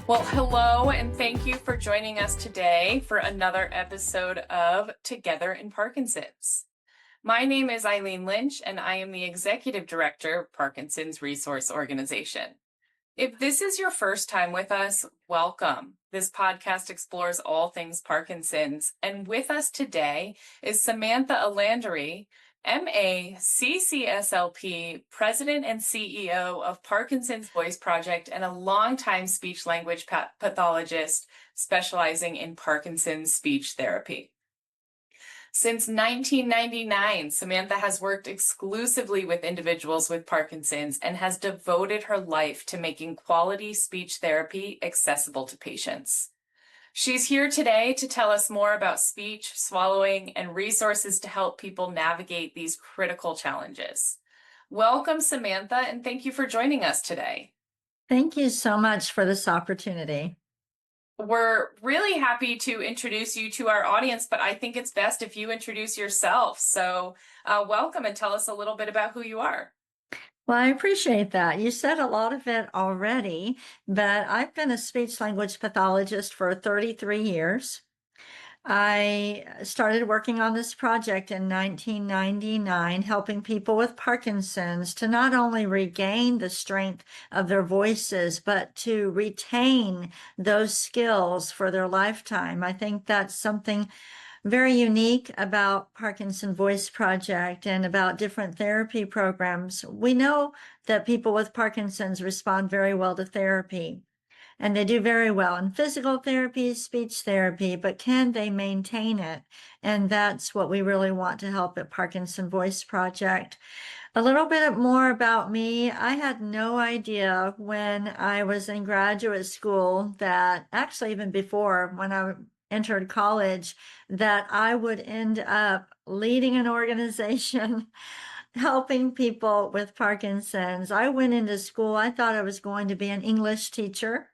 Well, hello, and thank you for joining us today for another episode of Together in Parkinson's. My name is Eileen Lynch, and I am the Executive Director of Parkinson's Resource Organization. If this is your first time with us, welcome. This podcast explores all things Parkinson's, and with us today is Samantha Elandary, MA, CCC-SLP, President and CEO of Parkinson's Voice Project, and a longtime speech-language pathologist specializing in Parkinson's speech therapy. Since 1999, Samantha has worked exclusively with individuals with Parkinson's and has devoted her life to making quality speech therapy accessible to patients. She's here today to tell us more about speech, swallowing, and resources to help people navigate these critical challenges. Welcome, Samantha, and thank you for joining us today. Thank you so much for this opportunity. We're really happy to introduce you to our audience, but I think it's best if you introduce yourself. So welcome and tell us a little bit about who you are. Well, I appreciate that. You said a lot of it already, but I've been a speech language pathologist for 33 years. I started working on this project in 1999, helping people with Parkinson's to not only regain the strength of their voices, but to retain those skills for their lifetime. I think that's something very unique about Parkinson Voice Project and about different therapy programs. We know that people with Parkinson's respond very well to therapy, and they do very well in physical therapy, speech therapy, but can they maintain it? And that's what we really want to help at Parkinson Voice Project. A little bit more about me. I had no idea when I was in graduate school that, actually even before, when I entered college, that I would end up leading an organization helping people with Parkinson's. I went into school, I thought I was going to be an English teacher.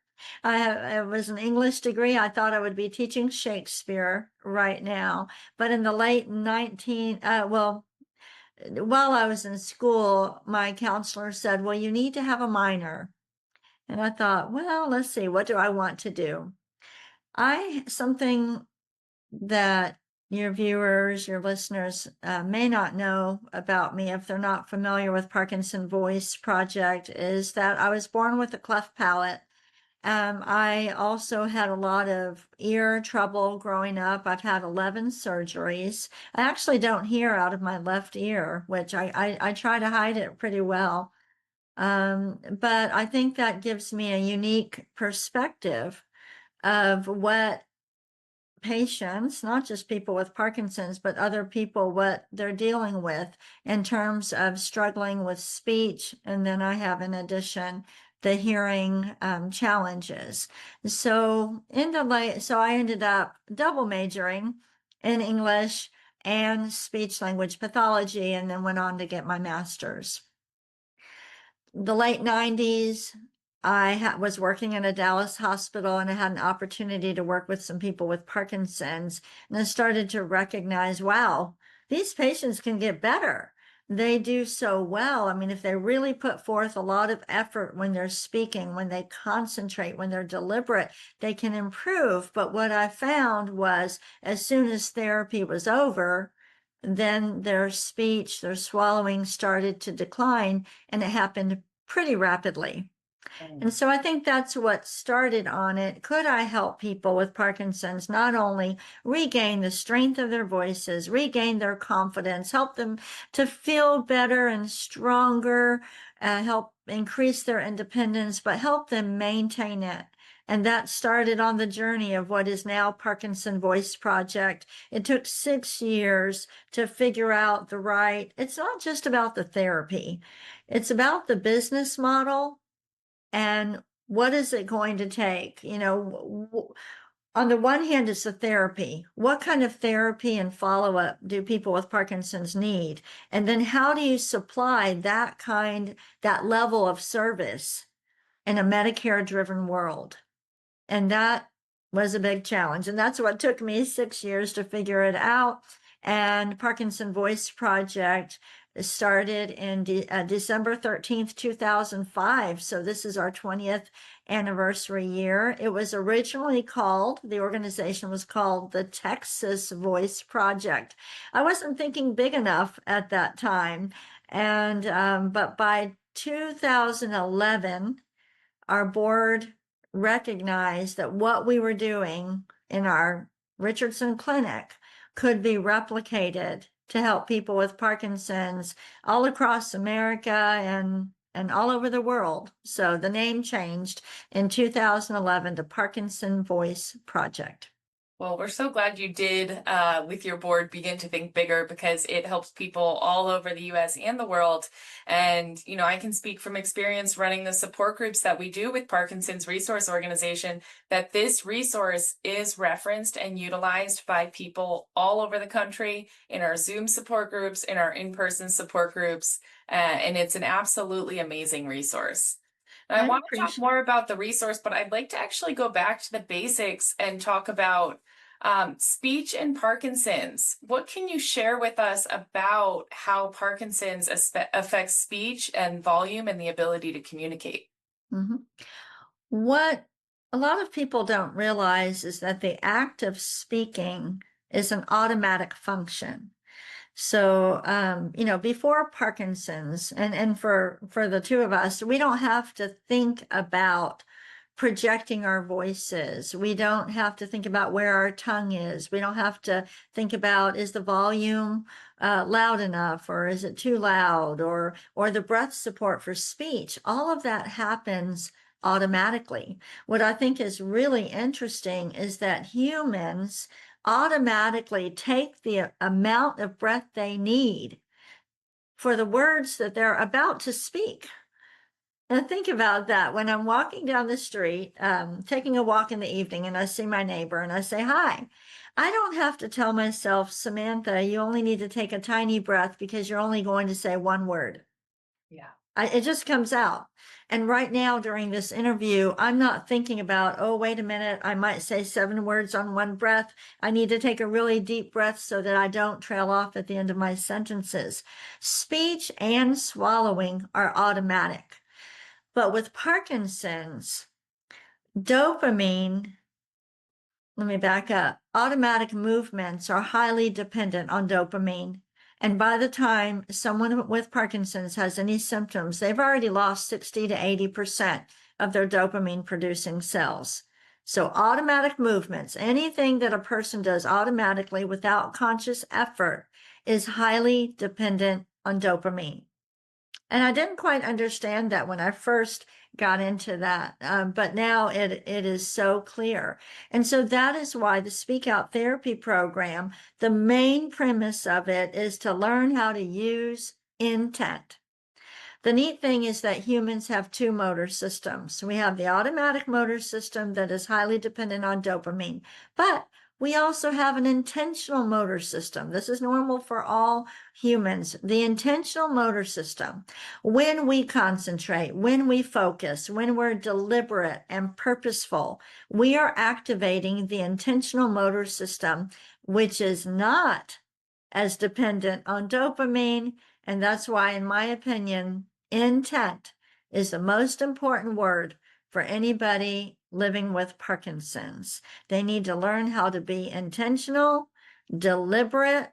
It was an English degree. I thought I would be teaching Shakespeare right now. But in the late while I was in school, my counselor said, well, you need to have a minor. And I thought, well, let's see, what do I want to do? Something that your viewers, your listeners may not know about me if they're not familiar with Parkinson Voice Project is that I was born with a cleft palate. I also had a lot of ear trouble growing up. I've had 11 surgeries. I actually don't hear out of my left ear, which I try to hide it pretty well. But I think that gives me a unique perspective of what patients, not just people with Parkinson's, but other people, what they're dealing with in terms of struggling with speech. And then I have, in addition, the hearing challenges. So I ended up double majoring in English and speech language pathology, and then went on to get my master's. The late 90s, I was working in a Dallas hospital, and I had an opportunity to work with some people with Parkinson's, and I started to recognize, wow, these patients can get better. They do so well. I mean, if they really put forth a lot of effort when they're speaking, when they concentrate, when they're deliberate, they can improve. But what I found was, as soon as therapy was over, then their speech, their swallowing started to decline, and it happened pretty rapidly. And so I think that's what started on it. Could I help people with Parkinson's not only regain the strength of their voices, regain their confidence, help them to feel better and stronger, help increase their independence, but help them maintain it? And that started on the journey of what is now Parkinson Voice Project. It took 6 years to figure out it's not just about the therapy. It's about the business model and what is it going to take? On the one hand, it's the therapy. What kind of therapy and follow-up do people with Parkinson's need? And then how do you supply that level of service in a Medicare-driven world? And that was a big challenge. And that's what took me 6 years to figure it out. And Parkinson Voice Project started in December 13th, 2005. So this is our 20th anniversary year. It was originally called, the organization was called the Texas Voice Project. I wasn't thinking big enough at that time. And, but by 2011, our board recognized that what we were doing in our Richardson Clinic could be replicated to help people with Parkinson's all across America and all over the world. So the name changed in 2011 to Parkinson Voice Project. Well, we're so glad you did, with your board, begin to think bigger, because it helps people all over the US and the world. And, I can speak from experience running the support groups that we do with Parkinson's Resource Organization, that this resource is referenced and utilized by people all over the country in our Zoom support groups, in our in-person support groups. And it's an absolutely amazing resource. And I want to talk more about the resource, but I'd like to actually go back to the basics and talk about speech and Parkinson's. What can you share with us about how Parkinson's affects speech and volume and the ability to communicate? Mm-hmm. What a lot of people don't realize is that the act of speaking is an automatic function. So, before Parkinson's and for the two of us, we don't have to think about projecting our voices. We don't have to think about where our tongue is. We don't have to think about, is the volume loud enough, or is it too loud, or the breath support for speech. All of that happens automatically. What I think is really interesting is that humans automatically take the amount of breath they need for the words that they're about to speak. And think about that. When I'm walking down the street, taking a walk in the evening, and I see my neighbor and I say, hi, I don't have to tell myself, Samantha, you only need to take a tiny breath because you're only going to say one word. Yeah. It just comes out. And right now during this interview, I'm not thinking about, oh, wait a minute, I might say 7 words on one breath. I need to take a really deep breath so that I don't trail off at the end of my sentences. Speech and swallowing are automatic. But with Parkinson's, dopamine, let me back up, automatic movements are highly dependent on dopamine. And by the time someone with Parkinson's has any symptoms, they've already lost 60 to 80% of their dopamine producing cells. So automatic movements, anything that a person does automatically without conscious effort, is highly dependent on dopamine. And I didn't quite understand that when I first got into that, but now it is so clear. And so that is why the Speak Out Therapy program, the main premise of it is to learn how to use intent. The neat thing is that humans have 2 motor systems. We have the automatic motor system that is highly dependent on dopamine, but we also have an intentional motor system. This is normal for all humans. The intentional motor system, when we concentrate, when we focus, when we're deliberate and purposeful, we are activating the intentional motor system, which is not as dependent on dopamine. And that's why, in my opinion, intent is the most important word for anybody living with Parkinson's. They need to learn how to be intentional, deliberate,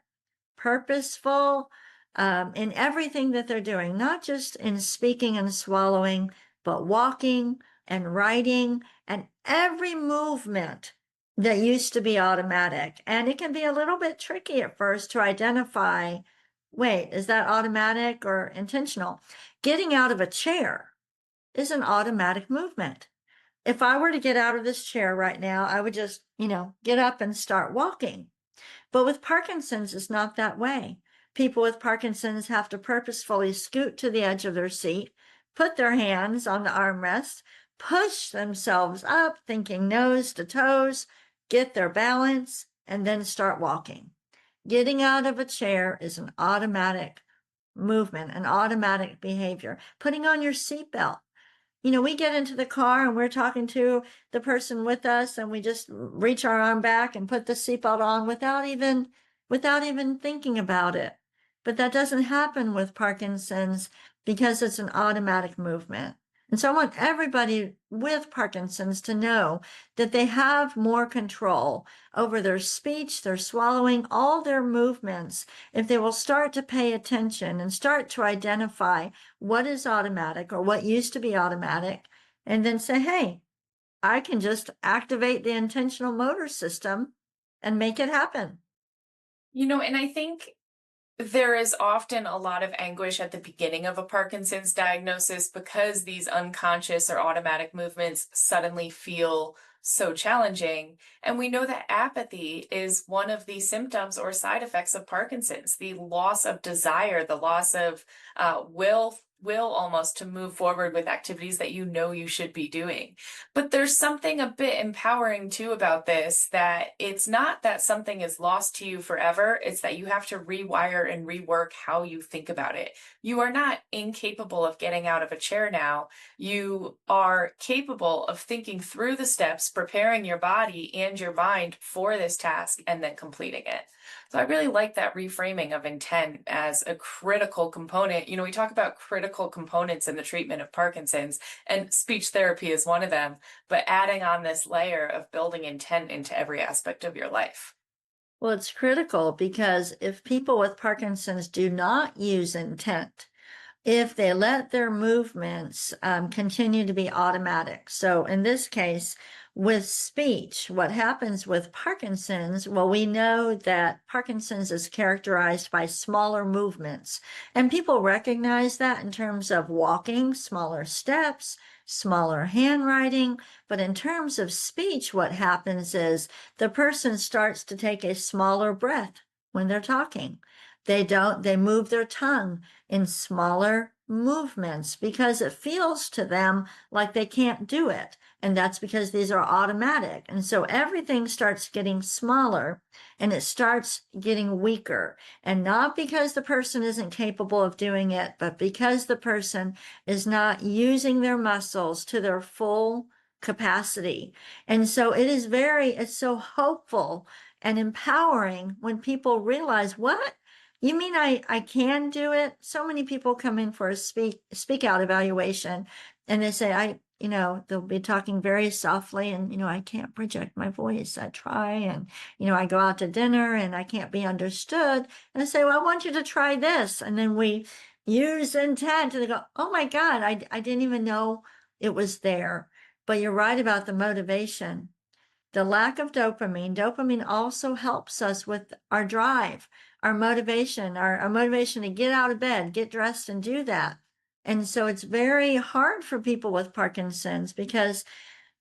purposeful in everything that they're doing, not just in speaking and swallowing, but walking and writing and every movement that used to be automatic. And it can be a little bit tricky at first to identify, wait, is that automatic or intentional? Getting out of a chair is an automatic movement. If I were to get out of this chair right now, I would just, get up and start walking. But with Parkinson's, it's not that way. People with Parkinson's have to purposefully scoot to the edge of their seat, put their hands on the armrest, push themselves up, thinking nose to toes, get their balance, and then start walking. Getting out of a chair is an automatic movement, an automatic behavior. Putting on your seatbelt. We get into the car and we're talking to the person with us and we just reach our arm back and put the seatbelt on without even thinking about it. but that doesn't happen with Parkinson's because it's an automatic movement. And so I want everybody with Parkinson's to know that they have more control over their speech, their swallowing, all their movements, if they will start to pay attention and start to identify what is automatic or what used to be automatic, and then say, hey, I can just activate the intentional motor system and make it happen. And I think there is often a lot of anguish at the beginning of a Parkinson's diagnosis because these unconscious or automatic movements suddenly feel so challenging. And we know that apathy is one of the symptoms or side effects of Parkinson's, the loss of desire, the loss of will almost to move forward with activities that you know you should be doing. But there's something a bit empowering too about this, that it's not that something is lost to you forever, it's that you have to rewire and rework how you think about it. You are not incapable of getting out of a chair now. You are capable of thinking through the steps, preparing your body and your mind for this task, and then completing it. So I really like that reframing of intent as a critical component. We talk about critical components in the treatment of Parkinson's, and speech therapy is one of them, but adding on this layer of building intent into every aspect of your life. Well, it's critical because if people with Parkinson's do not use intent, if they let their movements continue to be automatic. So in this case, with speech, what happens with Parkinson's? Well, we know that Parkinson's is characterized by smaller movements, and people recognize that in terms of walking, smaller steps, smaller handwriting. But in terms of speech, what happens is the person starts to take a smaller breath when they're talking. They move their tongue in smaller movements because it feels to them like they can't do it. And that's because these are automatic. And so everything starts getting smaller and it starts getting weaker. And not because the person isn't capable of doing it, but because the person is not using their muscles to their full capacity. And so it's so hopeful and empowering when people realize, what? You mean I can do it? So many people come in for a speak out evaluation and they say, they'll be talking very softly and, I can't project my voice. I try and, I go out to dinner and I can't be understood. And I say, well, I want you to try this. And then we use intent and they go, oh my God, I didn't even know it was there. But you're right about the motivation. The lack of dopamine also helps us with our drive, our motivation, our motivation to get out of bed, get dressed and do that. And so it's very hard for people with Parkinson's because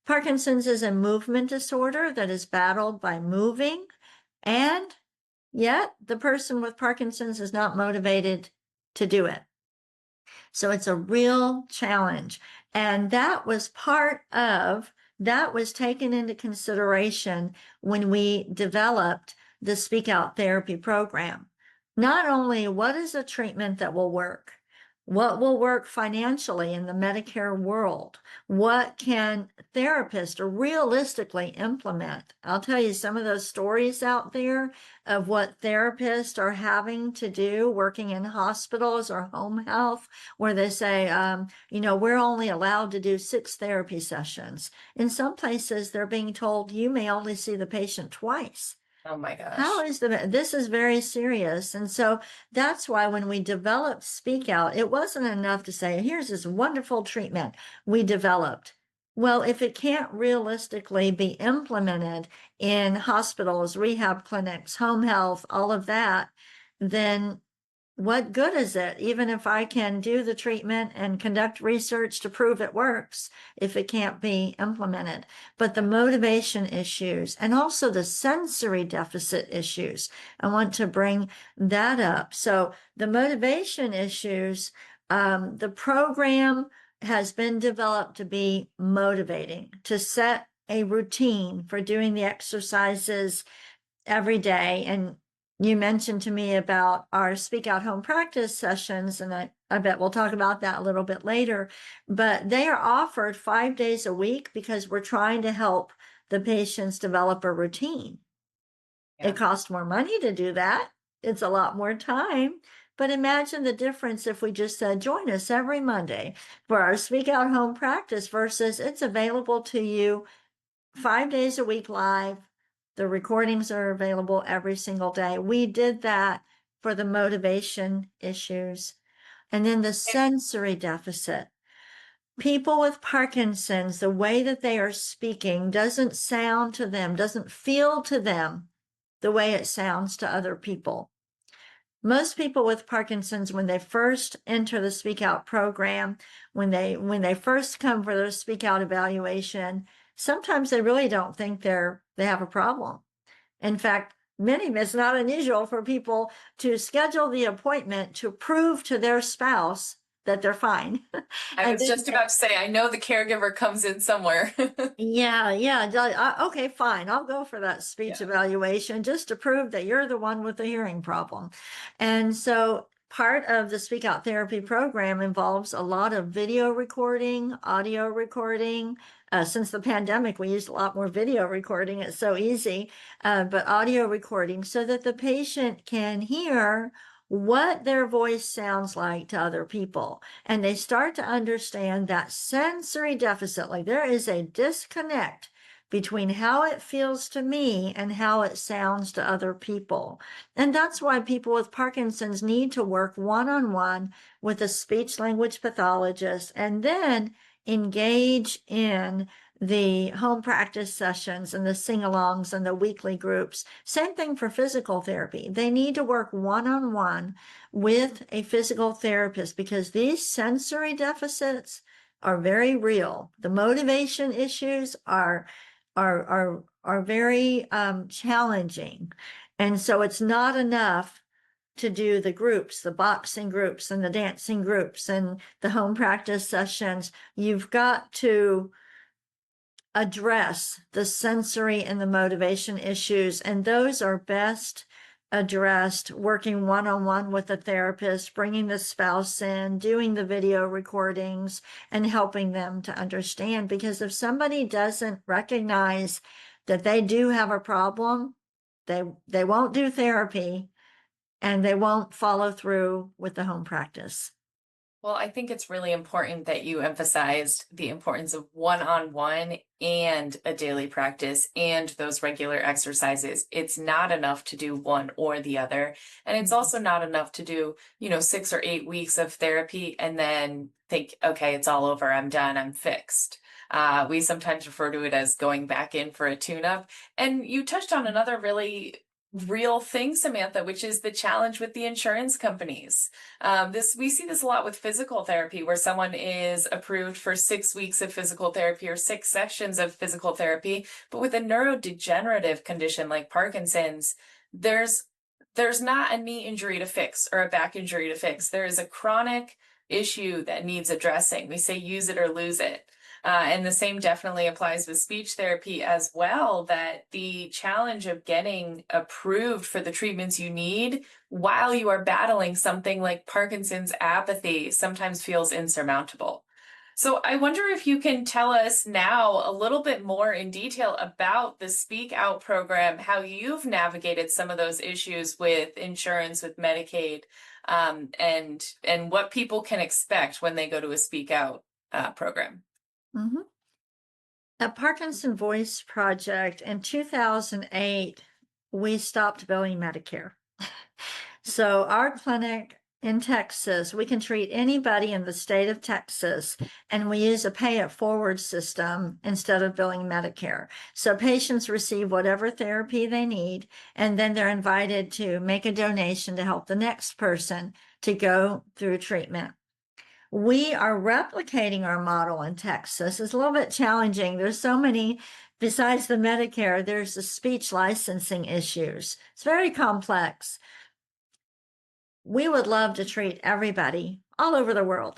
Parkinson's is a movement disorder that is battled by moving, and yet the person with Parkinson's is not motivated to do it. So it's a real challenge. And that was taken into consideration when we developed the Speak Out therapy program. Not only what is a treatment that will work, what will work financially in the Medicare world, what can therapists realistically implement. I'll tell you some of those stories out there of what therapists are having to do working in hospitals or home health, where they say, we're only allowed to do 6 therapy sessions. In some places, they're being told you may only see the patient twice. Oh my gosh. This is very serious. And so that's why when we developed Speak Out, it wasn't enough to say, here's this wonderful treatment we developed. Well, if it can't realistically be implemented in hospitals, rehab clinics, home health, all of that, then what good is it? Even if I can do the treatment and conduct research to prove it works, if it can't be implemented. But the motivation issues and also the sensory deficit issues, I want to bring that up. So the motivation issues, the program has been developed to be motivating, to set a routine for doing the exercises every day. And you mentioned to me about our Speak Out home practice sessions, and I bet we'll talk about that a little bit later, but they are offered 5 days a week because we're trying to help the patients develop a routine. Yeah. It costs more money to do that. It's a lot more time, But imagine the difference if we just said, join us every Monday for our Speak Out Home practice versus it's available to you 5 days a week live. The recordings are available every single day. We did that for the motivation issues. And then the sensory deficit. People with Parkinson's, the way that they are speaking doesn't sound to them, doesn't feel to them the way it sounds to other people. Most people with Parkinson's, when they first enter the Speak Out program, when they first come for their Speak Out evaluation, sometimes they really don't think they have a problem. In fact, it's not unusual for people to schedule the appointment to prove to their spouse that they're fine. I was just about to say, I know the caregiver comes in somewhere. Yeah. Okay, fine. I'll go for that speech evaluation just to prove that you're the one with the hearing problem. And so part of the Speak Out therapy program involves a lot of video recording, audio recording. Since the pandemic, we used a lot more video recording. It's so easy, but audio recording so that the patient can hear what their voice sounds like to other people. And they start to understand that sensory deficit, like there is a disconnect between how it feels to me and how it sounds to other people. And that's why people with Parkinson's need to work one-on-one with a speech language pathologist and then engage in the home practice sessions and the sing-alongs and the weekly groups. Same thing for physical therapy. They need to work one-on-one with a physical therapist because these sensory deficits are very real. The motivation issues are very challenging. And so it's not enough to do the groups, the boxing groups and the dancing groups and the home practice sessions. You've got to address the sensory and the motivation issues, and those are best addressed working one-on-one with a therapist, bringing the spouse in, doing the video recordings, and helping them to understand. Because if somebody doesn't recognize that they do have a problem, they won't do therapy and they won't follow through with the home practice. Well, I think it's really important that you emphasized the importance of one-on-one and a daily practice and those regular exercises. It's not enough to do one or the other. And it's also not enough to do, 6 or 8 weeks of therapy and then think, okay, it's all over. I'm done. I'm fixed. We sometimes refer to it as going back in for a tune-up. And you touched on another really real thing, Samantha, which is the challenge with the insurance companies. We see this a lot with physical therapy, where someone is approved for 6 weeks of physical therapy or 6 sessions of physical therapy, but with a neurodegenerative condition like Parkinson's, there's not a knee injury to fix or a back injury to fix. There is a chronic issue that needs addressing. We say use it or lose it. And the same definitely applies with speech therapy as well, that the challenge of getting approved for the treatments you need while you are battling something like Parkinson's apathy sometimes feels insurmountable. So I wonder if you can tell us now a little bit more in detail about the Speak Out program, how you've navigated some of those issues with insurance, with Medicaid, and what people can expect when they go to a Speak Out program. Mm-hmm. At Parkinson Voice Project in 2008, we stopped billing Medicare. So our clinic in Texas, we can treat anybody in the state of Texas, and we use a pay it forward system instead of billing Medicare. So patients receive whatever therapy they need, and then they're invited to make a donation to help the next person to go through treatment. We are replicating our model in Texas. It's a little bit challenging. There's so many, besides the Medicare, there's the speech licensing issues. It's very complex. We would love to treat everybody all over the world.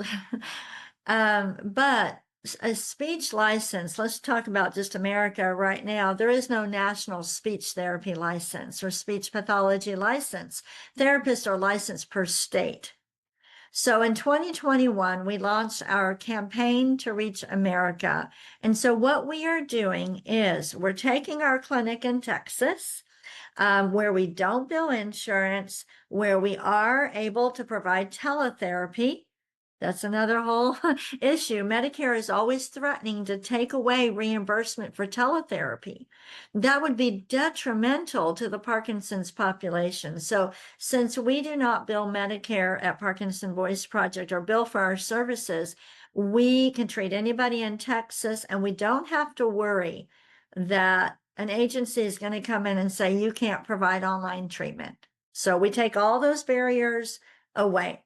But a speech license, let's talk about just America right now. There is no national speech therapy license or speech pathology license. Therapists are licensed per state. So in 2021, we launched our campaign to reach America. And so what we are doing is we're taking our clinic in Texas Where we don't bill insurance, where we are able to provide teletherapy, that's another whole issue. Medicare is always threatening to take away reimbursement for teletherapy. That would be detrimental to the Parkinson's population. So since we do not bill Medicare at Parkinson Voice Project or bill for our services, we can treat anybody in Texas, and we don't have to worry that an agency is going to come in and say, you can't provide online treatment. So we take all those barriers away.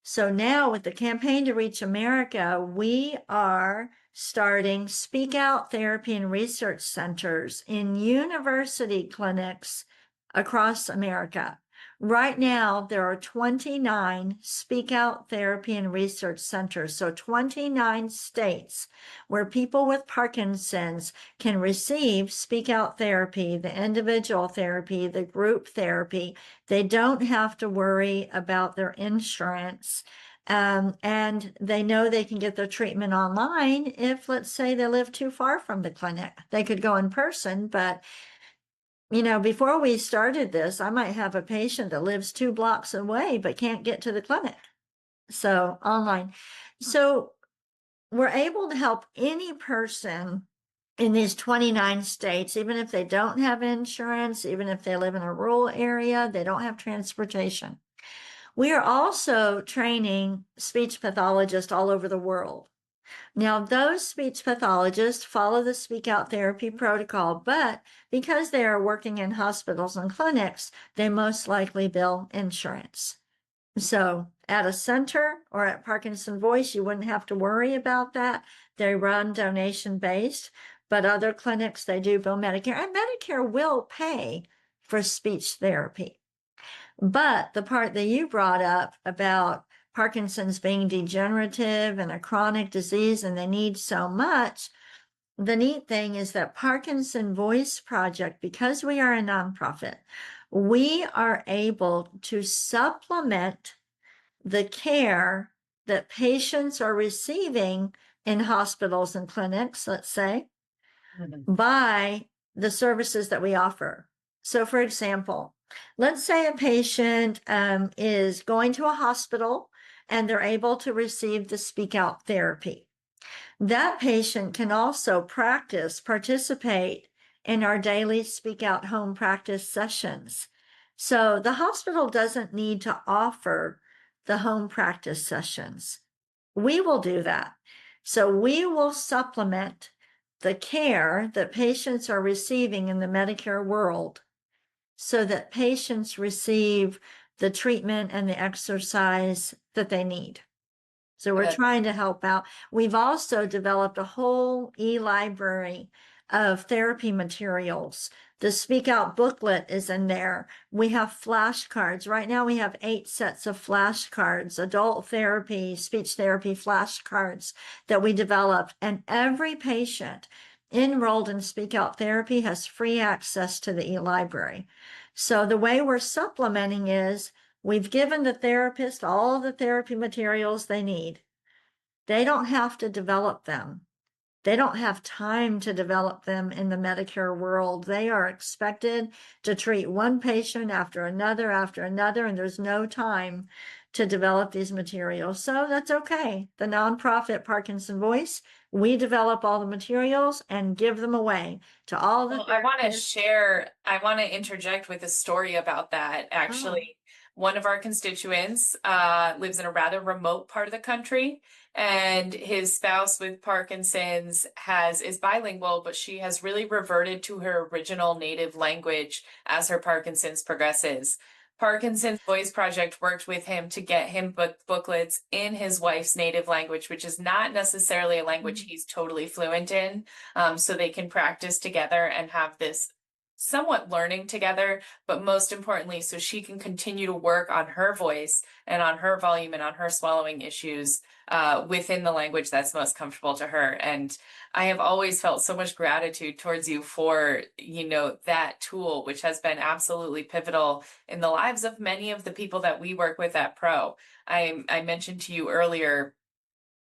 So now with the Campaign to Reach America, we are starting speak out therapy and research centers in university clinics across America. Right now, there are 29 speak out therapy and research centers. So 29 states where people with Parkinson's can receive speak out therapy, the individual therapy, the group therapy. They don't have to worry about their insurance. And they know they can get their treatment online if, let's say, they live too far from the clinic. They could go in person, but before we started this, I might have a patient that lives 2 blocks away but can't get to the clinic. So online. So we're able to help any person in these 29 states, even if they don't have insurance, even if they live in a rural area, they don't have transportation. We are also training speech pathologists all over the world. Now, those speech pathologists follow the speak out therapy protocol, but because they are working in hospitals and clinics, they most likely bill insurance. So at a center or at Parkinson Voice, you wouldn't have to worry about that. They run donation based, but other clinics, they do bill Medicare, and Medicare will pay for speech therapy. But the part that you brought up about Parkinson's being degenerative and a chronic disease and they need so much, the neat thing is that Parkinson Voice Project, because we are a nonprofit, we are able to supplement the care that patients are receiving in hospitals and clinics, let's say, by the services that we offer. So for example, let's say a patient is going to a hospital and they're able to receive the speak out therapy. That patient can also participate in our daily speak out home practice sessions. So the hospital doesn't need to offer the home practice sessions. We will do that. So we will supplement the care that patients are receiving in the Medicare world so that patients receive the treatment and the exercise that they need. So we're trying to help out. We've also developed a whole e-library of therapy materials. The Speak Out booklet is in there. We have flashcards. Right now we have 8 sets of flashcards, adult therapy, speech therapy flashcards that we developed. And every patient enrolled in Speak Out therapy has free access to the e-library. So the way we're supplementing is we've given the therapist all the therapy materials they need. They don't have to develop them. They don't have time to develop them in the Medicare world. They are expected to treat one patient after another, and there's no time to develop these materials. So that's okay. The nonprofit Parkinson Voice, we develop all the materials and give them away to all the I want to therapists. share, I want to interject with a story about that. Actually, one of our constituents lives in a rather remote part of the country, and his spouse with Parkinson's is bilingual, but she has really reverted to her original native language as her Parkinson's progresses. Parkinson's Voice Project worked with him to get him booklets in his wife's native language, which is not necessarily a language he's totally fluent in, so they can practice together and have this somewhat learning together, but most importantly, so she can continue to work on her voice and on her volume and on her swallowing issues within the language that's most comfortable to her. And I have always felt so much gratitude towards you for, that tool, which has been absolutely pivotal in the lives of many of the people that we work with at Pro. I mentioned to you earlier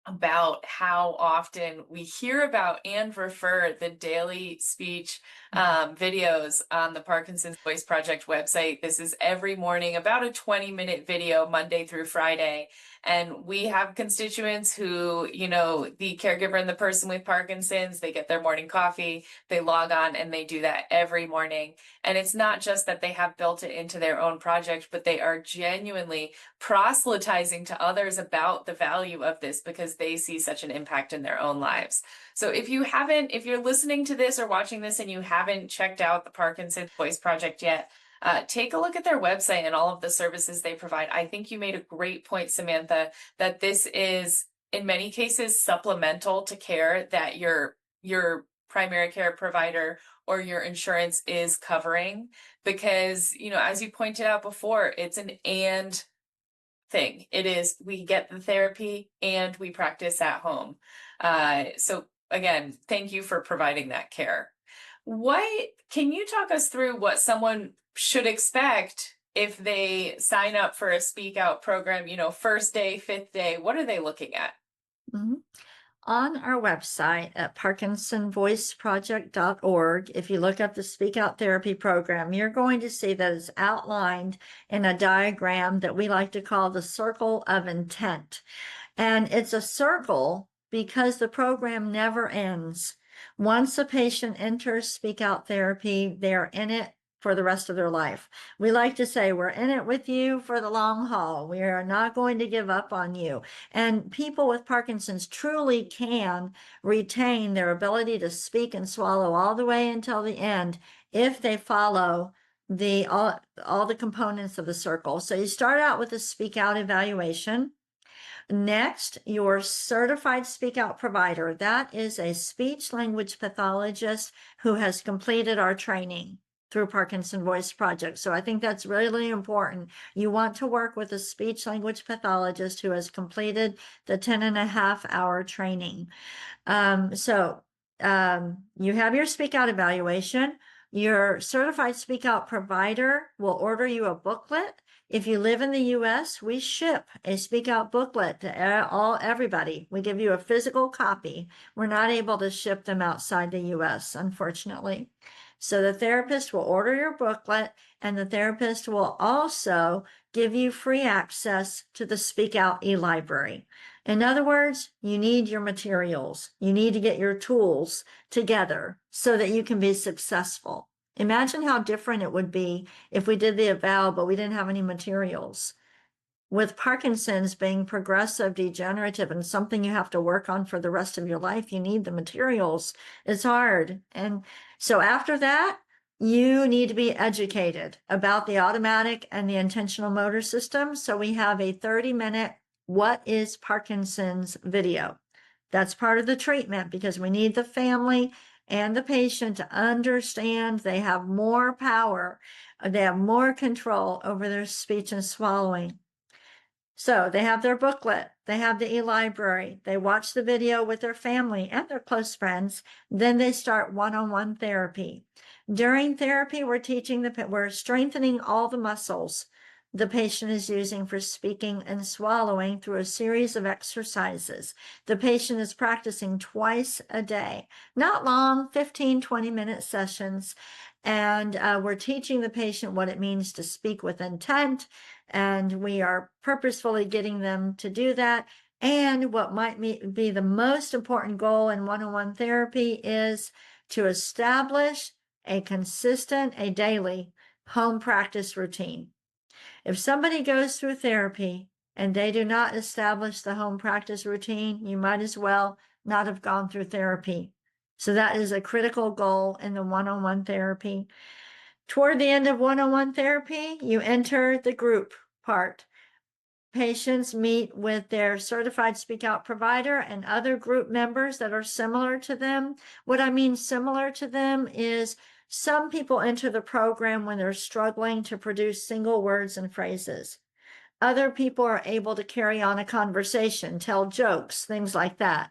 about how often we hear about and refer the daily speech videos on the Parkinson's Voice Project website. This is every morning, about a 20-minute video, Monday through Friday. And we have constituents who, the caregiver and the person with Parkinson's, they get their morning coffee, they log on and they do that every morning. And it's not just that they have built it into their own project, but they are genuinely proselytizing to others about the value of this because they see such an impact in their own lives. So if you're listening to this or watching this and you haven't checked out the Parkinson's Voice Project yet, take a look at their website and all of the services they provide. I think you made a great point, Samantha, that this is in many cases supplemental to care that your primary care provider or your insurance is covering, because, as you pointed out before, it's an and thing. It is, we get the therapy and we practice at home. So again, thank you for providing that care. Can you talk us through what someone should expect if they sign up for a Speak Out program, first day, fifth day? What are they looking at? Mhm. On our website at parkinsonvoiceproject.org, if you look up the Speak Out Therapy program, you're going to see that it's outlined in a diagram that we like to call the circle of intent. And it's a circle because the program never ends. Once a patient enters Speak Out Therapy, they're in it for the rest of their life. We like to say we're in it with you for the long haul. We are not going to give up on you. And people with Parkinson's truly can retain their ability to speak and swallow all the way until the end if they follow all the components of the circle. So you start out with a Speak Out evaluation. Next, your certified Speak Out provider. That is a speech language pathologist who has completed our training through Parkinson Voice Project. So I think that's really important. You want to work with a speech language pathologist who has completed the 10.5-hour training. You have your Speak Out evaluation. Your certified Speak Out provider will order you a booklet. If you live in the US, we ship a Speak Out booklet to everybody. We give you a physical copy. We're not able to ship them outside the US, unfortunately. So the therapist will order your booklet, and the therapist will also give you free access to the Speak Out e-library. In other words, you need your materials. You need to get your tools together so that you can be successful. Imagine how different it would be if we did the eval, but we didn't have any materials. With Parkinson's being progressive, degenerative, and something you have to work on for the rest of your life, you need the materials. It's hard. And so after that, you need to be educated about the automatic and the intentional motor system. So we have a 30-minute What is Parkinson's video. That's part of the treatment because we need the family and the patient to understand they have more power, they have more control over their speech and swallowing. So they have their booklet, they have the e-library, they watch the video with their family and their close friends, then they start one-on-one therapy. During therapy, we're strengthening all the muscles the patient is using for speaking and swallowing through a series of exercises. The patient is practicing twice a day, not long, 15, 20-minute sessions. And we're teaching the patient what it means to speak with intent. And we are purposefully getting them to do that. And what might be the most important goal in one-on-one therapy is to establish a consistent, a daily home practice routine. If somebody goes through therapy and they do not establish the home practice routine, you might as well not have gone through therapy. So that is a critical goal in the one-on-one therapy. Toward the end of one-on-one therapy, you enter the group part. Patients meet with their certified Speak Out provider and other group members that are similar to them. What I mean similar to them is some people enter the program when they're struggling to produce single words and phrases. Other people are able to carry on a conversation, tell jokes, things like that.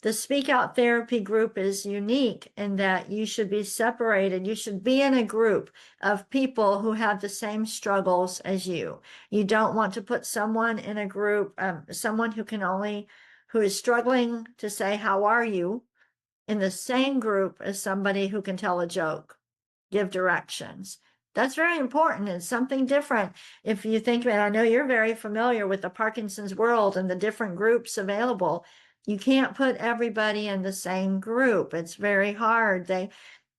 The Speak Out therapy group is unique in that you should be separated. You should be in a group of people who have the same struggles as you. You don't want to put someone in a group, someone who can only who is struggling to say, how are you, in the same group as somebody who can tell a joke, give directions. That's very important. It's something different. If you think, and I know you're very familiar with the Parkinson's world and the different groups available, you can't put everybody in the same group. It's very hard.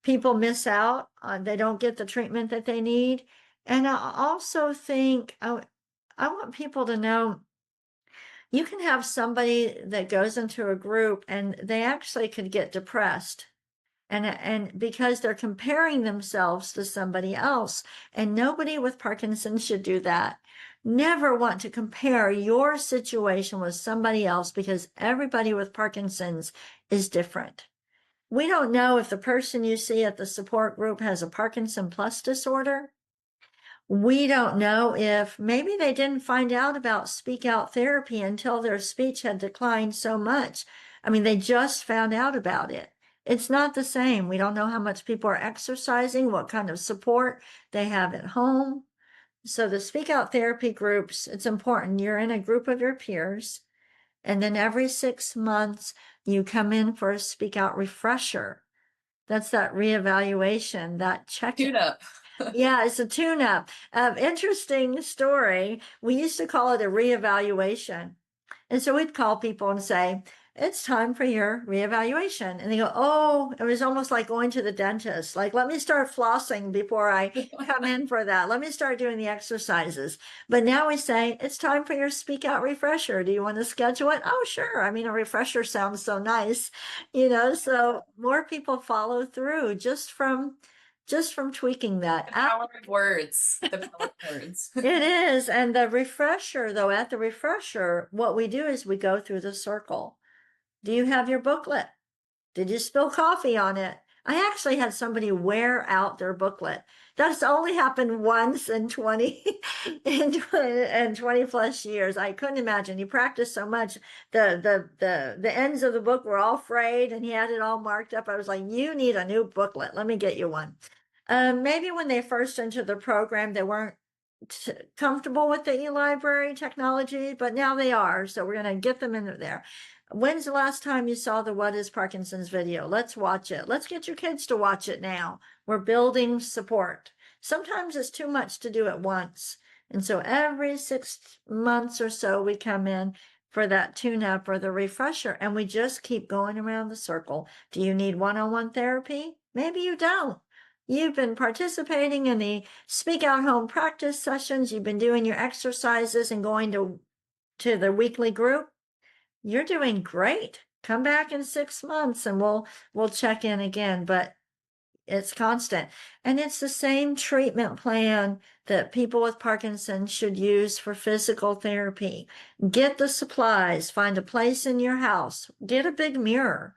People miss out. They don't get the treatment that they need. And I also think I want people to know you can have somebody that goes into a group and they actually could get depressed. And because they're comparing themselves to somebody else, and nobody with Parkinson's should do that. Never want to compare your situation with somebody else, because everybody with Parkinson's is different. We don't know if the person you see at the support group has a Parkinson plus disorder. We don't know if maybe they didn't find out about speak out therapy until their speech had declined so much. I mean, they just found out about it. It's not the same. We don't know how much people are exercising, what kind of support they have at home. So the speak out therapy groups, it's important. You're in a group of your peers, and then every 6 months you come in for a speak out refresher. That's that reevaluation, that check-in. Tune up. Yeah, it's a tune-up. Interesting story. We used to call it a reevaluation. And so we'd call people and say, it's time for your reevaluation. And they go, oh, it was almost like going to the dentist. Like, let me start flossing before I come in for that. Let me start doing the exercises. But now we say, it's time for your speak out refresher. Do you want to schedule it? Oh, sure. I mean, a refresher sounds so nice, so more people follow through just from tweaking that. The power of words. The power of words. It is. And the refresher, though, at the refresher, what we do is we go through the circle. Do you have your booklet? Did you spill coffee on it? I actually had somebody wear out their booklet. That's only happened once in 20 in 20 plus years. I couldn't imagine. He practiced so much. The ends of the book were all frayed and he had it all marked up. I was like, you need a new booklet. Let me get you one. Maybe when they first entered the program, they weren't comfortable with the e-library technology, but now they are. So we're going to get them in there. When's the last time you saw the What is Parkinson's video? Let's watch it. Let's get your kids to watch it now. We're building support. Sometimes it's too much to do at once. And so every 6 months or so, we come in for that tune-up or the refresher, and we just keep going around the circle. Do you need one-on-one therapy? Maybe you don't. You've been participating in the Speak Out Home practice sessions. You've been doing your exercises and going to the weekly group. You're doing great. Come back in 6 months and we'll check in again, but it's constant. And it's the same treatment plan that people with Parkinson's should use for physical therapy. Get the supplies, find a place in your house, get a big mirror.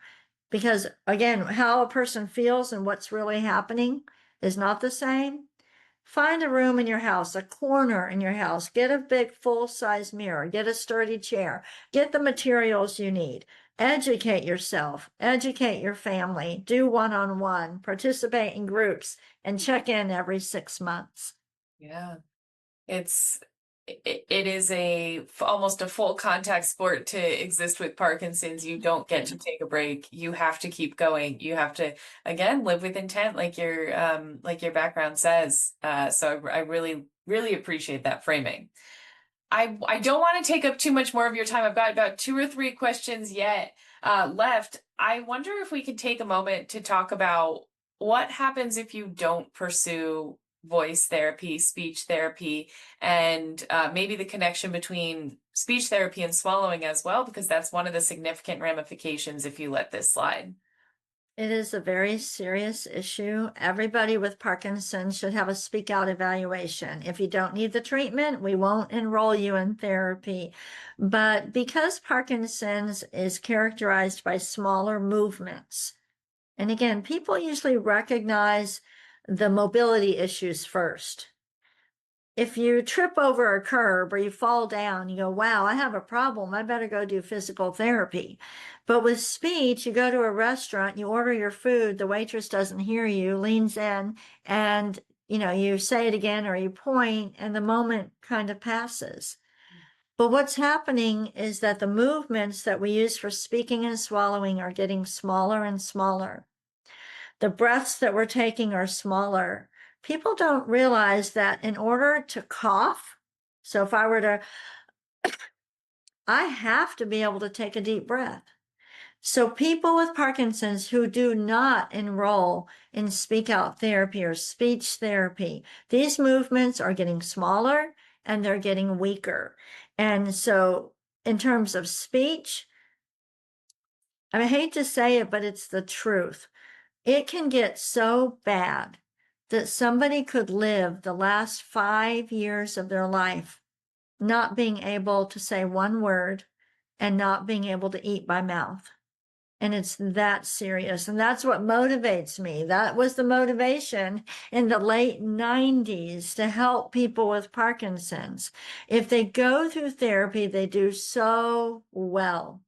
Because again, how a person feels and what's really happening is not the same. Find a room in your house, a corner in your house, get a big full-size mirror, get a sturdy chair, get the materials you need, educate yourself, educate your family, do one-on-one, participate in groups, and check in every 6 months. Yeah. It is almost a full contact sport to exist with Parkinson's. You don't get to take a break. You have to keep going. You have to, again, live with intent, like your background says. So I really, really appreciate that framing. I don't want to take up too much more of your time. I've got about 2 or 3 questions yet left. I wonder if we could take a moment to talk about what happens if you don't pursue voice therapy, speech therapy, and maybe the connection between speech therapy and swallowing as well, because that's one of the significant ramifications if you let this slide. It is a very serious issue. Everybody with Parkinson's should have a speak out evaluation. If you don't need the treatment, we won't enroll you in therapy. But because Parkinson's is characterized by smaller movements, and again, people usually recognize the mobility issues first. If you trip over a curb or you fall down, you go, wow, I have a problem. I better go do physical therapy. But with speech, you go to a restaurant, you order your food, the waitress doesn't hear you, leans in, and you say it again or you point, and the moment kind of passes. But what's happening is that the movements that we use for speaking and swallowing are getting smaller and smaller. The breaths that we're taking are smaller. People don't realize that in order to cough, so if I were to, I have to be able to take a deep breath. So people with Parkinson's who do not enroll in speak out therapy or speech therapy, these movements are getting smaller and they're getting weaker. And so in terms of speech, I hate to say it, but it's the truth. It can get so bad that somebody could live the last 5 years of their life not being able to say one word and not being able to eat by mouth. And it's that serious. And that's what motivates me. That was the motivation in the late 90s to help people with Parkinson's. If they go through therapy, they do so well.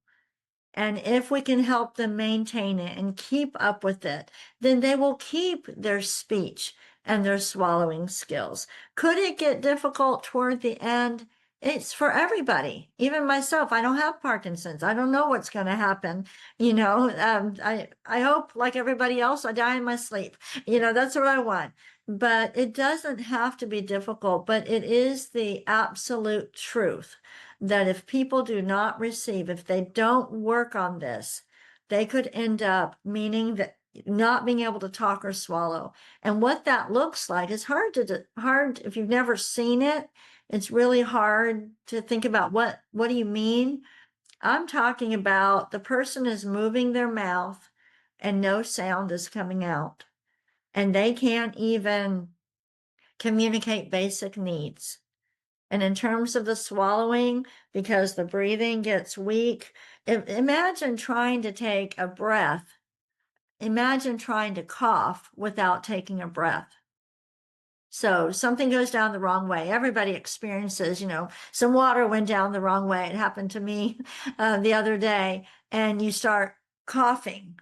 And if we can help them maintain it and keep up with it, then they will keep their speech and their swallowing skills. Could it get difficult toward the end? It's for everybody, even myself. I don't have Parkinson's. I don't know what's going to happen. I hope, like everybody else, I die in my sleep. That's what I want. But it doesn't have to be difficult, but it is the absolute truth that if people do not receive, if they don't work on this, they could end up meaning that not being able to talk or swallow. And what that looks like is hard if you've never seen it. It's really hard to think about what do you mean? I'm talking about the person is moving their mouth and no sound is coming out. And they can't even communicate basic needs. And in terms of the swallowing, because the breathing gets weak, imagine trying to take a breath. Imagine trying to cough without taking a breath. So something goes down the wrong way. Everybody experiences, some water went down the wrong way. It happened to me the other day, and you start coughing,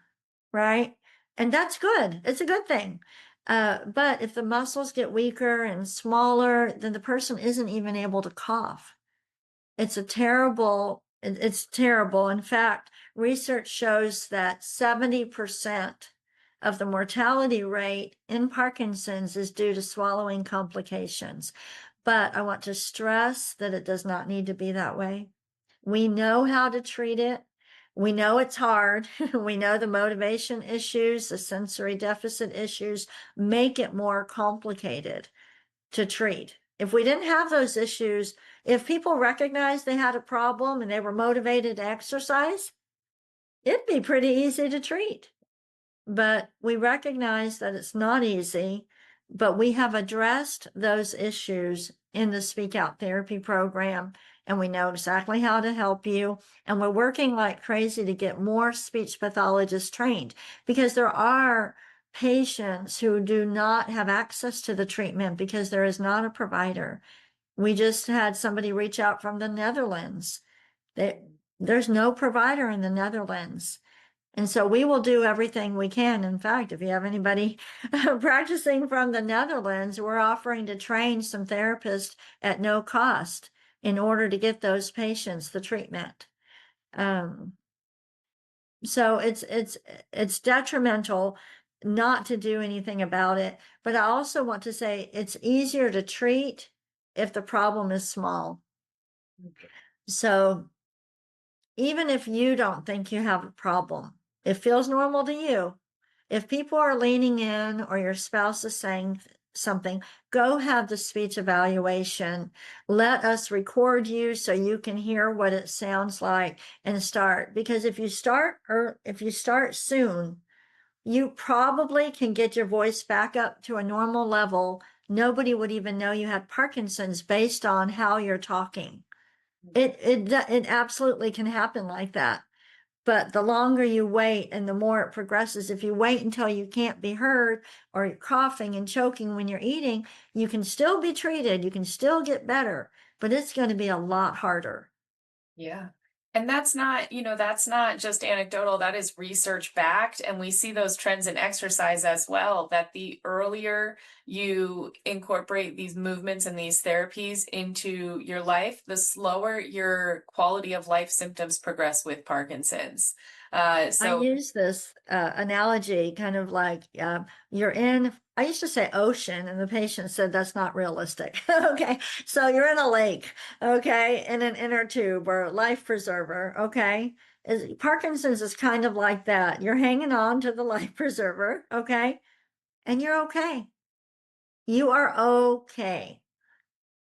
right? And that's good. It's a good thing. But if the muscles get weaker and smaller, then the person isn't even able to cough. It's terrible. In fact, research shows that 70% of the mortality rate in Parkinson's is due to swallowing complications. But I want to stress that it does not need to be that way. We know how to treat it. We know it's hard. We know the motivation issues, the sensory deficit issues make it more complicated to treat. If we didn't have those issues, if people recognized they had a problem and they were motivated to exercise, it'd be pretty easy to treat. But we recognize that it's not easy, but we have addressed those issues in the Speak Out Therapy program, and we know exactly how to help you. And we're working like crazy to get more speech pathologists trained, because there are patients who do not have access to the treatment because there is not a provider. We just had somebody reach out from the Netherlands. There's no provider in the Netherlands. And so we will do everything we can. In fact, if you have anybody practicing from the Netherlands, we're offering to train some therapists at no cost in order to get those patients the treatment. So it's detrimental not to do anything about it. But I also want to say it's easier to treat if the problem is small. So even if you don't think you have a problem, it feels normal to you. If people are leaning in or your spouse is saying something, go have the speech evaluation. Let us record you so you can hear what it sounds like and start. Because if you start soon, you probably can get your voice back up to a normal level. Nobody would even know you had Parkinson's based on how you're talking. It absolutely can happen like that. But the longer you wait and the more it progresses, if you wait until you can't be heard or you're coughing and choking when you're eating, you can still be treated. You can still get better, but it's going to be a lot harder. Yeah. And that's not just anecdotal, that is research backed. And we see those trends in exercise as well, that the earlier you incorporate these movements and these therapies into your life, the slower your quality of life symptoms progress with Parkinson's. I So use this analogy kind of like you're in, I used to say ocean, and the patient said that's not realistic. Okay. So you're in a lake, okay, in an inner tube or life preserver, okay. Parkinson's is kind of like that. You're hanging on to the life preserver, okay, and you're okay. You are okay.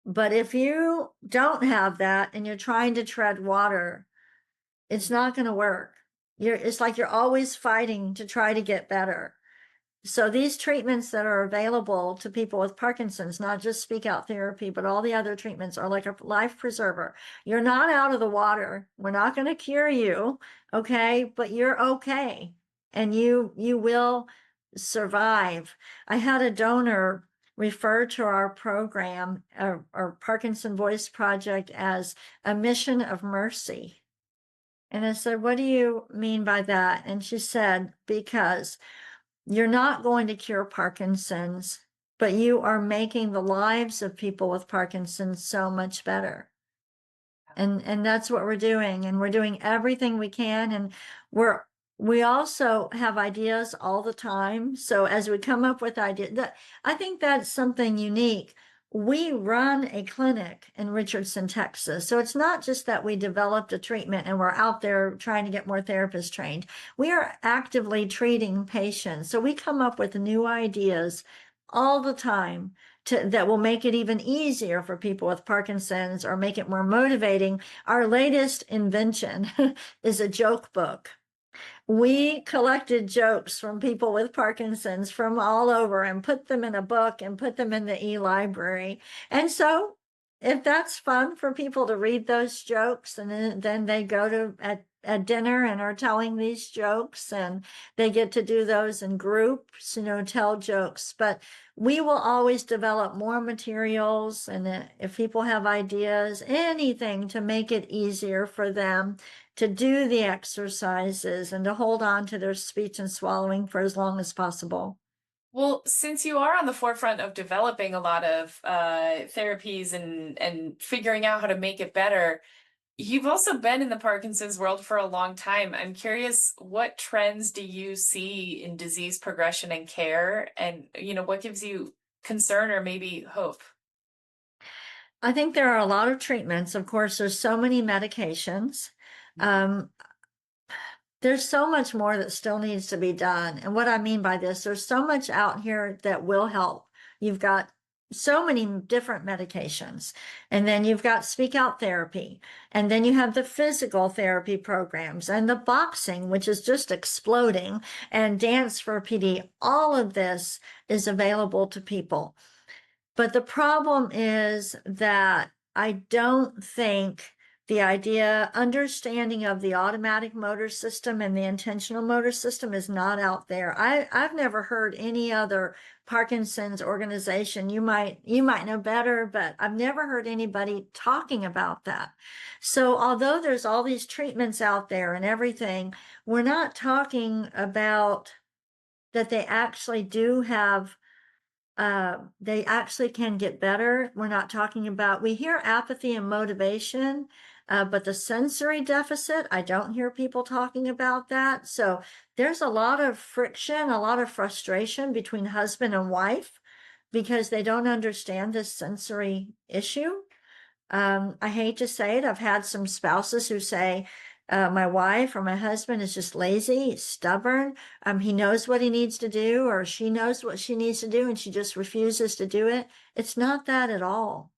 But if you don't have that and you're trying to tread water, it's not going to work. It's like you're always fighting to try to get better. So these treatments that are available to people with Parkinson's, not just speak out therapy, but all the other treatments are like a life preserver. You're not out of the water. We're not going to cure you, okay? But you're okay, and you will survive. I had a donor refer to our program, our Parkinson Voice Project, as a mission of mercy. And I said, what do you mean by that? And she said, because you're not going to cure Parkinson's, but you are making the lives of people with Parkinson's so much better. And that's what we're doing. And we're doing everything we can. And we also have ideas all the time. So as we come up with ideas, I think that's something unique. We run a clinic in Richardson, Texas. So it's not just that we developed a treatment and we're out there trying to get more therapists trained. We are actively treating patients. So we come up with new ideas all the time that will make it even easier for people with Parkinson's or make it more motivating. Our latest invention is a joke book. We collected jokes from people with Parkinson's from all over and put them in a book and put them in the e-library. And so if that's fun for people to read those jokes, and then they go to at dinner and are telling these jokes, and they get to do those in groups, tell jokes. But we will always develop more materials, and if people have ideas, anything to make it easier for them to do the exercises and to hold on to their speech and swallowing for as long as possible. well, since you are on the forefront of developing a lot of therapies and figuring out how to make it better, you've also been in the Parkinson's world for a long time. I'm curious, what trends do you see in disease progression and care? And, what gives you concern or maybe hope? I think there are a lot of treatments. Of course, there's so many medications. Um, there's so much more that still needs to be done. And what I mean by this, there's so much out here that will help. You've got so many different medications, and then you've got speak out therapy, and then you have the physical therapy programs and the boxing, which is just exploding, and dance for PD. All of this is available to people. But the problem is that I don't think the understanding of the automatic motor system and the intentional motor system is not out there. I've never heard any other Parkinson's organization. You might know better, but I've never heard anybody talking about that. So although there's all these treatments out there and everything, we're not talking about that they actually do have they actually can get better. We're not talking about, we hear apathy and motivation, but the sensory deficit, I don't hear people talking about that. So there's a lot of friction, a lot of frustration between husband and wife because they don't understand this sensory issue. I hate to say it. I've had some spouses who say, my wife or my husband is just lazy, stubborn. He knows what he needs to do, or she knows what she needs to do, and she just refuses to do it. It's not that at all.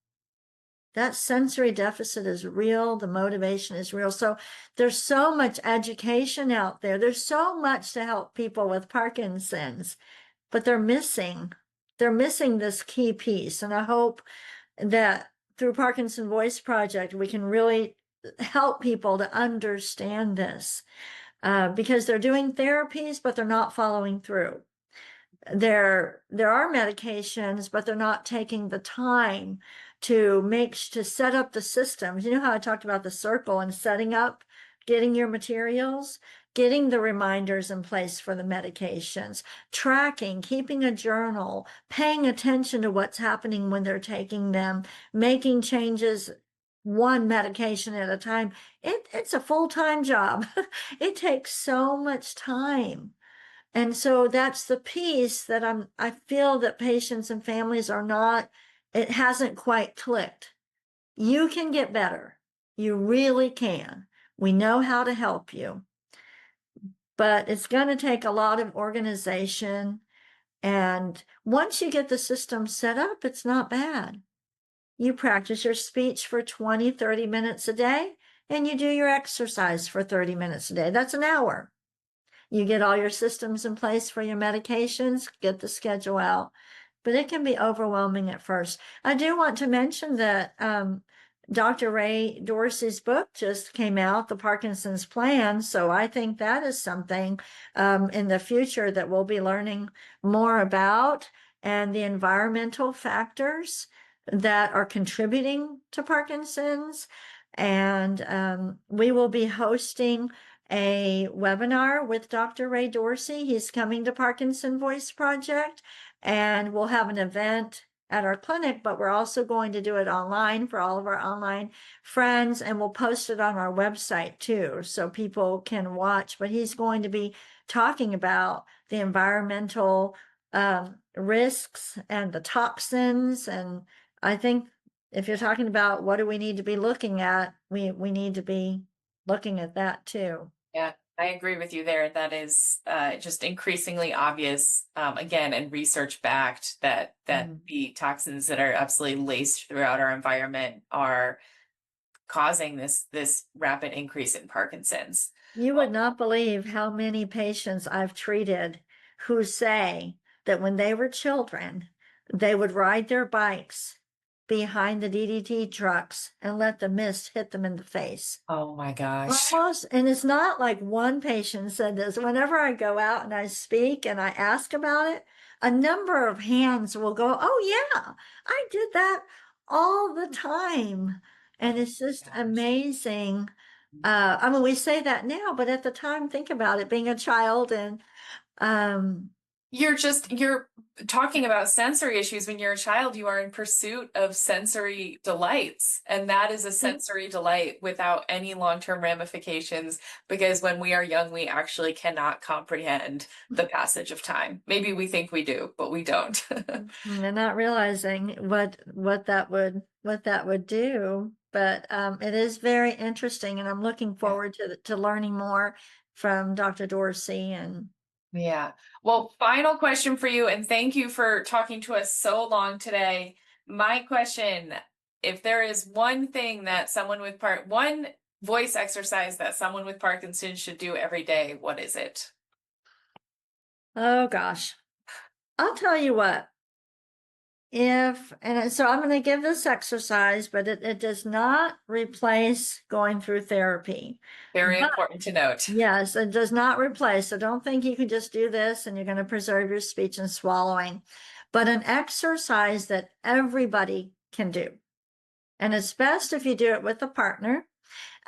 That sensory deficit is real. The motivation is real. So there's so much education out there. There's so much to help people with Parkinson's, but they're missing this key piece. And I hope that through Parkinson Voice Project, we can really help people to understand this, because they're doing therapies, but they're not following through. There are medications, but they're not taking the time to set up the systems. You know how I talked about the circle and setting up getting your materials, getting the reminders in place for the medications, tracking, keeping a journal, paying attention to what's happening when they're taking them, making changes one medication at a time. It's a full-time job. It takes so much time. And so that's the piece that I feel that patients and families are not, it hasn't quite clicked. You can get better. You really can. We know how to help you, but it's going to take a lot of organization. And once you get the system set up, it's not bad. You practice your speech for 20, 30 minutes a day, and you do your exercise for 30 minutes a day. That's an hour. You get all your systems in place for your medications, get the schedule out, but it can be overwhelming at first. I do want to mention that Dr. Ray Dorsey's book just came out, The Parkinson's Plan. So I think that is something in the future that we'll be learning more about, and the environmental factors that are contributing to Parkinson's. And we will be hosting a webinar with Dr. Ray Dorsey. He's coming to Parkinson Voice Project, and we'll have an event at our clinic, but we're also going to do it online for all of our online friends, and we'll post it on our website too, so people can watch. But he's going to be talking about the environmental risks and the toxins. And I think if you're talking about what do we need to be looking at, we need to be looking at that too. Yeah, I agree with you there. That is just increasingly obvious, again, and research backed, that the toxins that are absolutely laced throughout our environment are causing this rapid increase in Parkinson's. You would not believe how many patients I've treated who say that when they were children, they would ride their bikes behind the DDT trucks and let the mist hit them in the face. Oh my gosh. Almost, and it's not like one patient said this. Whenever I go out and I speak and I ask about it, a number of hands will go, oh yeah, I did that all the time. And it's just amazing. I mean, we say that now, but at the time, think about it, being a child. And you're talking about sensory issues. When you're a child, you are in pursuit of sensory delights, and that is a sensory delight without any long-term ramifications, because when we are young, we actually cannot comprehend the passage of time. Maybe we think we do, but we don't. and not realizing what that would do. But it is very interesting, and I'm looking forward to learning more from Dr. Dorsey. And yeah. Well, final question for you, and thank you for talking to us so long today. My question, if there is one thing that one voice exercise that someone with Parkinson's should do every day, what is it? oh gosh, I'll tell you what. So I'm going to give this exercise, but it does not replace going through therapy. Very important to note. Yes, it does not replace. So don't think you can just do this and you're going to preserve your speech and swallowing, but an exercise that everybody can do. And it's best if you do it with a partner.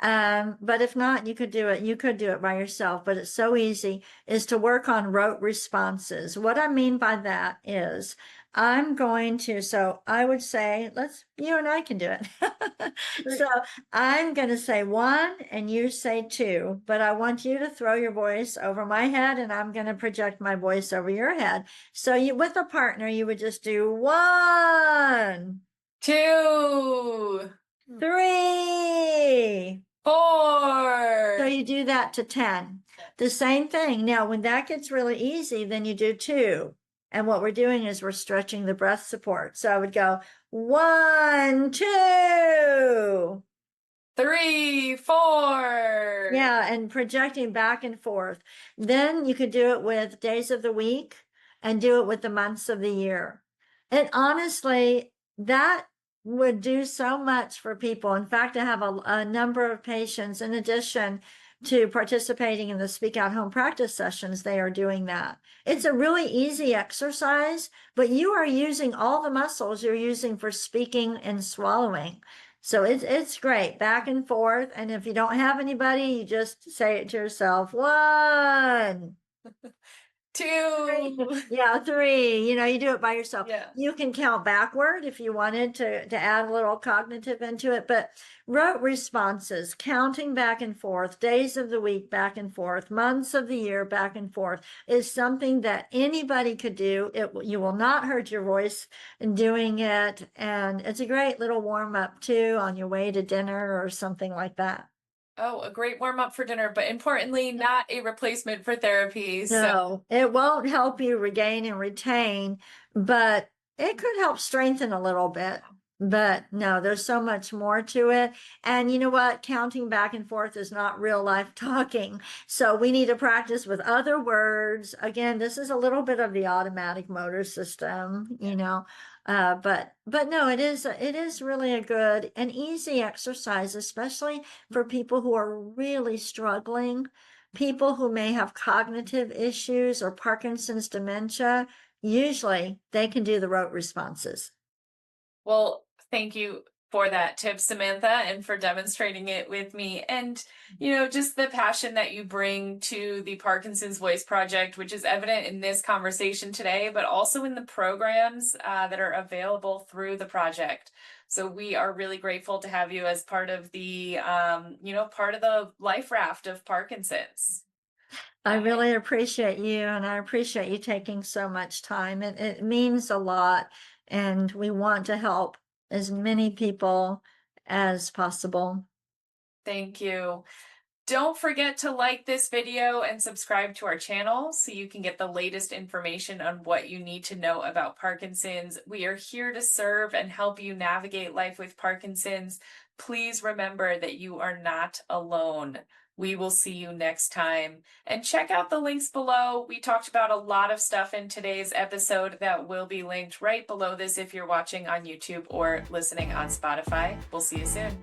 But if not, you could do it by yourself, but it's so easy, is to work on rote responses. What I mean by that is so I would say, you and I can do it. So I'm going to say one and you say two, but I want you to throw your voice over my head and I'm going to project my voice over your head. So with a partner, you would just do 1, 2, 3, 4. So you do that to 10. The same thing. Now, when that gets really easy, then you do 2. And what we're doing is we're stretching the breath support. So I would go 1, 2, 3, 4. Yeah, and projecting back and forth. Then you could do it with days of the week and do it with the months of the year. And honestly, that would do so much for people. In fact, I have a number of patients, in addition to participating in the Speak Out Home practice sessions, they are doing that. It's a really easy exercise, but you are using all the muscles you're using for speaking and swallowing. So it's great, back and forth. And if you don't have anybody, you just say it to yourself. 1, 3. 2. Yeah, 3. You do it by yourself. Yeah. You can count backward if you wanted to add a little cognitive into it, but rote responses, counting back and forth, days of the week back and forth, months of the year back and forth, is something that anybody could do. You will not hurt your voice in doing it, and it's a great little warm up too on your way to dinner or something like that. Oh, a great warm up for dinner, but importantly, not a replacement for therapy. So, No, it won't help you regain and retain, but it could help strengthen a little bit. But no, there's so much more to it. And you know what? Counting back and forth is not real life talking. So we need to practice with other words. Again, this is a little bit of the automatic motor system, but no, it is really a good and easy exercise, especially for people who are really struggling. People who may have cognitive issues or Parkinson's dementia, usually they can do the rote responses. well, thank you for that tip, Samantha, and for demonstrating it with me. And, just the passion that you bring to the Parkinson's Voice Project, which is evident in this conversation today, but also in the programs that are available through the project. So we are really grateful to have you as part of the, part of the life raft of Parkinson's. I really appreciate you, and I appreciate you taking so much time. It means a lot, and we want to help as many people as possible. Thank you. Don't forget to like this video and subscribe to our channel so you can get the latest information on what you need to know about Parkinson's. We are here to serve and help you navigate life with Parkinson's. Please remember that you are not alone. We will see you next time. And check out the links below. We talked about a lot of stuff in today's episode that will be linked right below this if you're watching on YouTube or listening on Spotify. We'll see you soon.